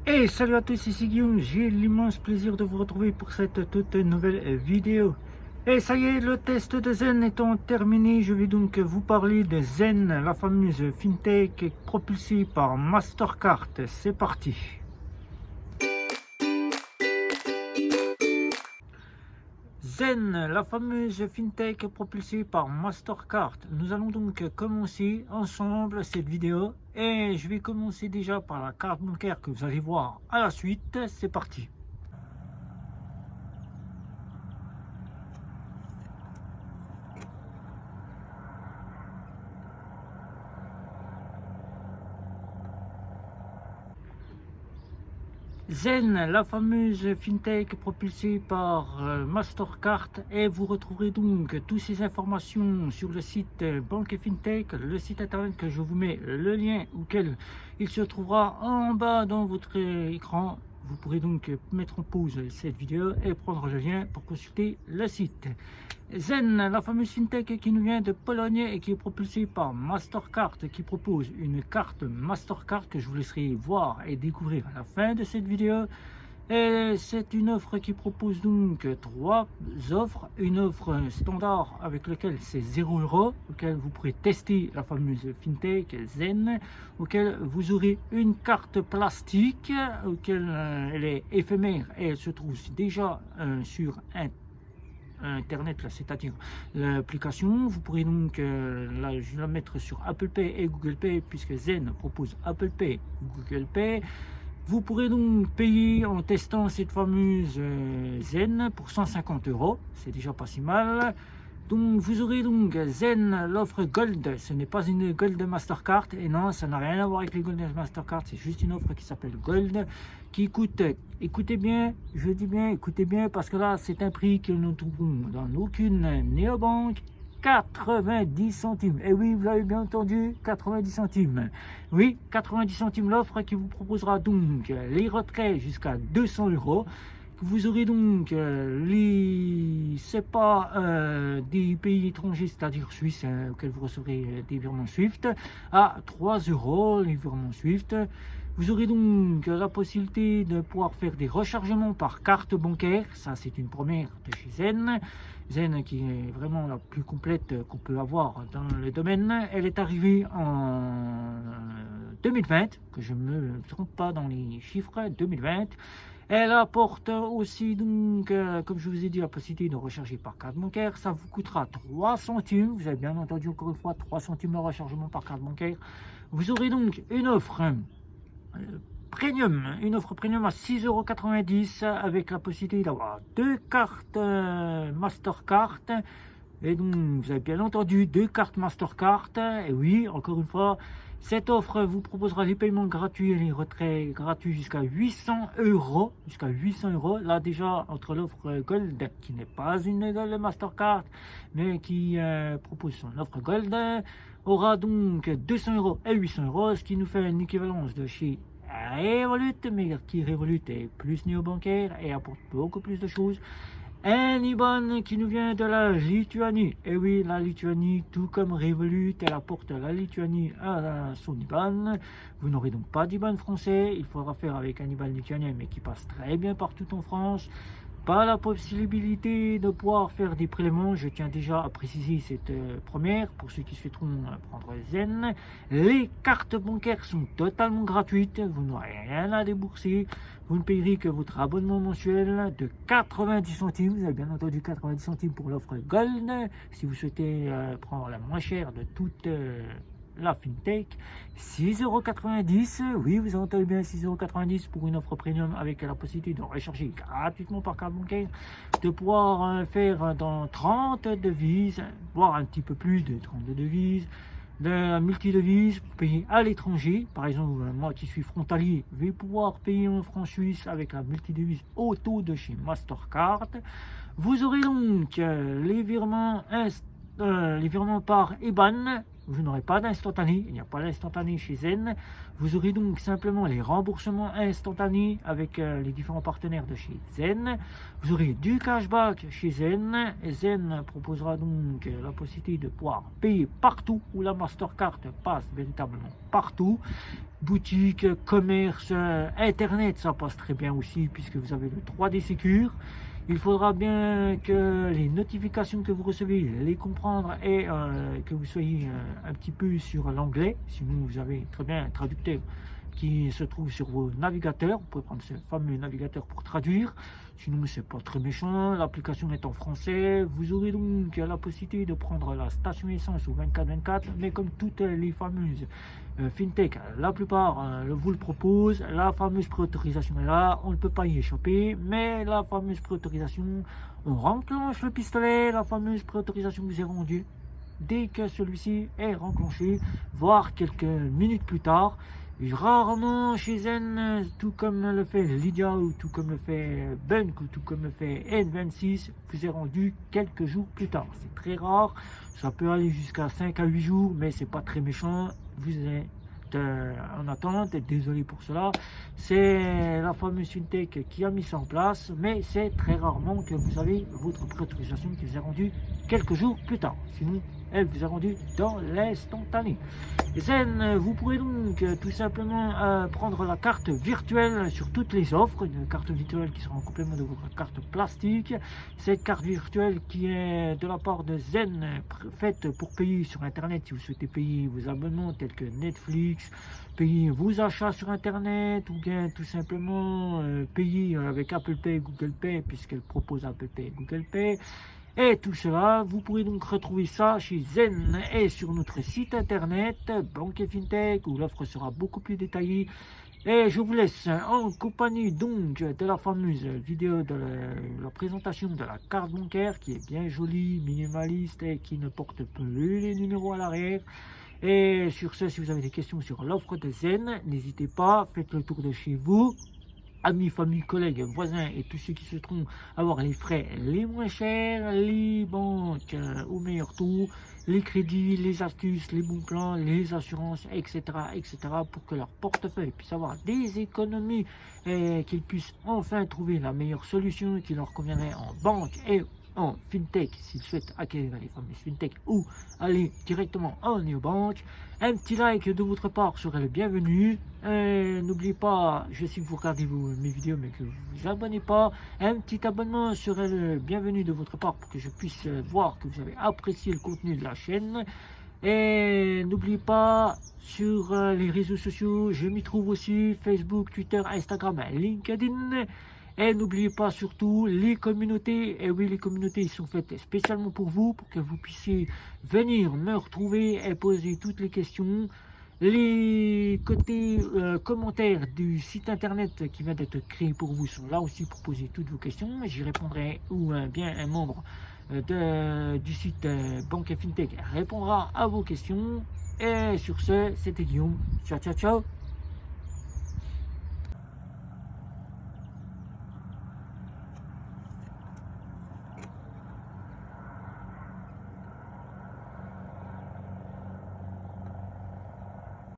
Et salut à tous, ici Guillaume, j'ai l'immense plaisir de vous retrouver pour cette toute nouvelle vidéo. Et ça y est, le test de Zen étant terminé, je vais donc vous parler de Zen, la fameuse fintech propulsée par Mastercard. C'est parti. Zen, la fameuse fintech propulsée par Mastercard. Nous allons donc commencer ensemble cette vidéo et je vais commencer déjà par la carte bancaire que vous allez voir à la suite. C'est parti. Zen, la fameuse fintech propulsée par Mastercard, et vous retrouverez donc toutes ces informations sur le site Banque Fintech, le site internet que je vous mets le lien auquel il se trouvera en bas dans votre écran. Vous pourrez donc mettre en pause cette vidéo et prendre le lien pour consulter le site. Zen, la fameuse fintech qui nous vient de Pologne et qui est propulsée par Mastercard, qui propose une carte Mastercard que je vous laisserai voir et découvrir à la fin de cette vidéo. Et c'est une offre qui propose donc trois offres. Une offre standard avec laquelle c'est 0 €, auquel vous pourrez tester la fameuse fintech Zen, auquel vous aurez une carte plastique, auquel elle est éphémère et elle se trouve déjà sur Internet, c'est-à-dire l'application. Vous pourrez donc je vais la mettre sur Apple Pay et Google Pay, puisque Zen propose Apple Pay, Google Pay. Vous pourrez donc payer en testant cette fameuse Zen pour 150 €. C'est déjà pas si mal. Donc vous aurez donc Zen, l'offre Gold. Ce n'est pas une Gold Mastercard, et non, ça n'a rien à voir avec les Gold Mastercard, c'est juste une offre qui s'appelle Gold, qui coûte, écoutez bien, je dis bien, écoutez bien, parce que là c'est un prix que nous trouvons dans aucune néobanque, 90 centimes. Et oui, vous avez bien entendu, 90 centimes. Oui, 90 centimes l'offre qui vous proposera donc les retraits jusqu'à 200 €. Vous aurez donc c'est pas des pays étrangers, c'est-à-dire Suisse, auxquels vous recevrez des virements Swift à 3 €, les virements Swift. Vous aurez donc la possibilité de pouvoir faire des rechargements par carte bancaire. Ça, c'est une première de chez Zen. Zen qui est vraiment la plus complète qu'on peut avoir dans le domaine. Elle est arrivée en 2020, que je ne me trompe pas dans les chiffres, 2020. Elle apporte aussi donc, comme je vous ai dit, la possibilité de recharger par carte bancaire. Ça vous coûtera 3 centimes. Vous avez bien entendu encore une fois 3 centimes de rechargement par carte bancaire. Vous aurez donc une offre premium, à 6,90 € avec la possibilité d'avoir deux cartes Mastercard. Et donc, vous avez bien entendu, deux cartes Mastercard. Et oui, encore une fois, cette offre vous proposera les paiements gratuits et les retraits gratuits jusqu'à 800 €. Jusqu'à 800 €. Là, déjà, entre l'offre Gold, qui n'est pas une Gold Mastercard, mais qui propose son offre Gold, aura donc 200 € et 800 €, ce qui nous fait une équivalence de chez Revolut, mais qui Revolut est plus néo-bancaire et apporte beaucoup plus de choses. Un IBAN qui nous vient de la Lituanie. Et oui, la Lituanie, tout comme Revolut, elle apporte la Lituanie à son IBAN. Vous n'aurez donc pas d'IBAN français. Il faudra faire avec un IBAN lituanien, mais qui passe très bien partout en France. Pas la possibilité de pouvoir faire des prélèvements. Je tiens déjà à préciser cette première pour ceux qui souhaiteront prendre Zen. Les cartes bancaires sont totalement gratuites. Vous n'aurez rien à débourser. Vous ne payerez que votre abonnement mensuel de 90 centimes. Vous avez bien entendu 90 centimes pour l'offre Gold. Si vous souhaitez prendre la moins chère de toute la fintech, 6,90 €. Oui, vous entendez bien, 6,90 € pour une offre premium avec la possibilité de recharger gratuitement par carte bancaire, de pouvoir faire dans 30 devises, voire un petit peu plus de 32 devises, de multi-devises pour payer à l'étranger. Par exemple, moi qui suis frontalier, je vais pouvoir payer en francs suisses avec la multi-devise auto de chez Mastercard. Vous aurez donc les virements par IBAN, vous n'aurez pas d'instantané, il n'y a pas d'instantané chez Zen. Vous aurez donc simplement les remboursements instantanés avec les différents partenaires de chez Zen. Vous aurez du cashback chez Zen. Et Zen proposera donc la possibilité de pouvoir payer partout où la Mastercard passe véritablement partout. Boutique, commerce, internet, ça passe très bien aussi puisque vous avez le 3D Secure. Il faudra bien que les notifications que vous recevez, les comprendre et que vous soyez un petit peu sur l'anglais. Sinon, vous avez très bien un traducteur qui se trouve sur vos navigateurs. Vous pouvez prendre ce fameux navigateur pour traduire. Sinon, c'est pas très méchant. L'application est en français. Vous aurez donc la possibilité de prendre la station essence au 24/24. Mais comme toutes les fameuses fintech, la plupart vous le proposent. La fameuse préautorisation est là. On ne peut pas y échapper. Mais la fameuse préautorisation, on renclenche le pistolet. La fameuse préautorisation vous est rendue dès que celui-ci est renclenché, voire quelques minutes plus tard. Et rarement chez Zen, tout comme le fait Lydia ou tout comme le fait Bunk ou tout comme le fait N26, vous est rendu quelques jours plus tard. C'est très rare, ça peut aller jusqu'à 5 à 8 jours, mais c'est pas très méchant. Vous êtes en attente, et désolé pour cela. C'est la fameuse fintech qui a mis ça en place, mais c'est très rarement que vous avez votre préautorisation qui vous est rendue quelques jours plus tard. Sinon, elle vous est rendue dans l'instantané. Zen, vous pourrez donc tout simplement prendre la carte virtuelle sur toutes les offres, une carte virtuelle qui sera en complément de votre carte plastique. Cette carte virtuelle qui est de la part de Zen, faite pour payer sur internet si vous souhaitez payer vos abonnements tels que Netflix, payer vos achats sur internet ou bien tout simplement payer avec Apple Pay, Google Pay puisqu'elle propose Apple Pay et Google Pay. Et tout cela, vous pourrez donc retrouver ça chez Zen et sur notre site internet Banque et Fintech où l'offre sera beaucoup plus détaillée. Et je vous laisse en compagnie donc de la fameuse vidéo de la présentation de la carte bancaire qui est bien jolie, minimaliste et qui ne porte plus les numéros à l'arrière. Et sur ce, si vous avez des questions sur l'offre de Zen, n'hésitez pas, faites le tour de chez vous. Amis, familles, collègues, voisins et tous ceux qui souhaiteront avoir les frais les moins chers, les banques au meilleur taux, les crédits, les astuces, les bons plans, les assurances, etc., etc., pour que leur portefeuille puisse avoir des économies et qu'ils puissent enfin trouver la meilleure solution qui leur conviendrait en banque et en fintech s'ils souhaitent acquérir les fameuses fintech ou aller directement en néobanque. Un petit like de votre part serait le bienvenu. N'oubliez pas, je sais que vous regardez mes vidéos mais que vous ne vous abonnez pas, un petit abonnement serait le bienvenu de votre part pour que je puisse voir que vous avez apprécié le contenu de la chaîne. Et n'oubliez pas, sur les réseaux sociaux, je m'y trouve aussi, Facebook, Twitter, Instagram, LinkedIn. Et n'oubliez pas surtout les communautés. Et oui, les communautés ils sont faites spécialement pour vous, pour que vous puissiez venir me retrouver et poser toutes les questions. Les côtés commentaires du site internet qui vient d'être créé pour vous sont là aussi pour poser toutes vos questions. J'y répondrai, ou bien un membre du site Banque et Fintech répondra à vos questions. Et sur ce, c'était Guillaume. Ciao, ciao, ciao.